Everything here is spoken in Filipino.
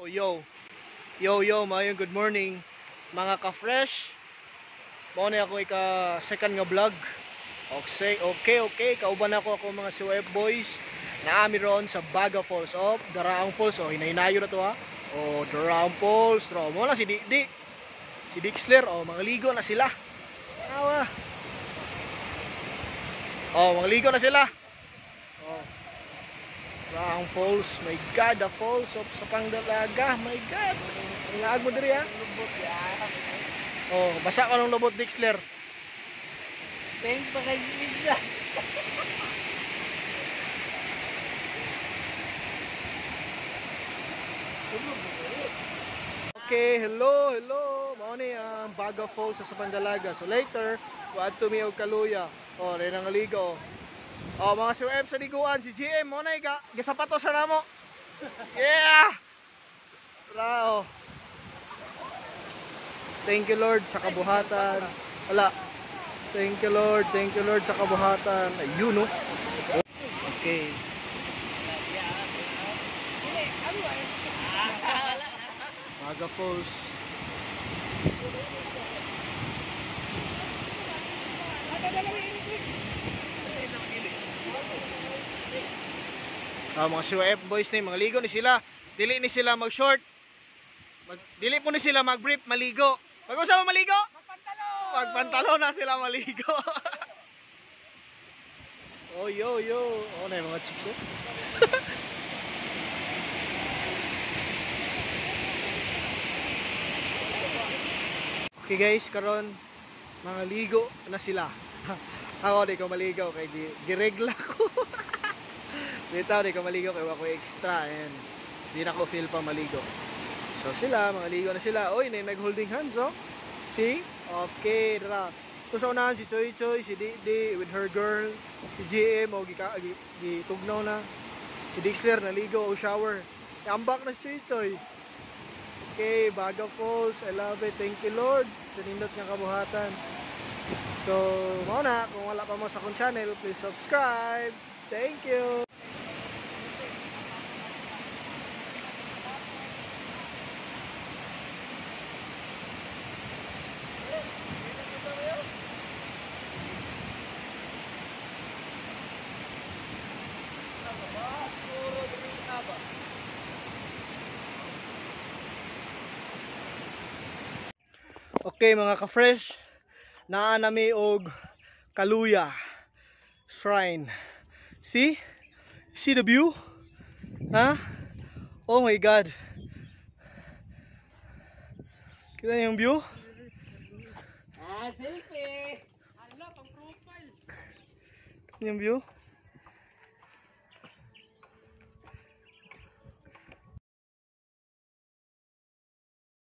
Yo, mayong good morning mga ka-fresh. Mao na ako second nga vlog. Okay, kauban ako mga COF boys na ami ron sa Baga Falls of Daraang Falls. Hinahinayo na to ha. Daraang Falls. Mo na si Dixler. Mga ligo na sila. Awa. Mga ligo na sila. Daraang Falls. My God, the falls of Sapangdalaga. My God. Ang laag mo diri ha. Basa ka ng lubot, Dixler. Thanks pa kay Isa. Okay, hello. Mao ni ang Baga Falls sa Sapangdalaga. So later, kuad to mi og Kaluya. Rin ang ligo. Mga COF sa liguan, si GM mo na gisapatos sa namo. Yeah! Bravo. Thank you Lord sa kabuhatan. Wala. Thank you Lord sa kabuhatan. Ayun no. Okay. Baga Falls. Mga COF boys ni mga ligo ni sila. Dili ni sila mag-short. Dili po ni sila mag-brief, maligo. Pag usama maligo? Magpantalo na sila maligo. Yo. Na yung mga chicks Okay guys, karon mga ligo na sila. Ako di ko maligo kay giregla ko. Dito di ko maligo kay ako extra and di na ko feel pa maligo. So sila, mga ligo na sila. Nag-holding hands See? Okay, dara. So sa unahan si Choy, si Didi with her girl, si GM gitugnaw na. Si Dixler naligo o shower. Ambak na si Choy. Okay, Baga Falls. I love it. Thank you Lord sa nindot nga kabuhatan. So, mao na, kung wala pa mo sa akong channel, please subscribe. Thank you. Okay mga ka-fresh, naa nami og Kaluya Shrine. See the view? Oh my God. Kita yung view? Selfie. Hala, pang profile. Yung view?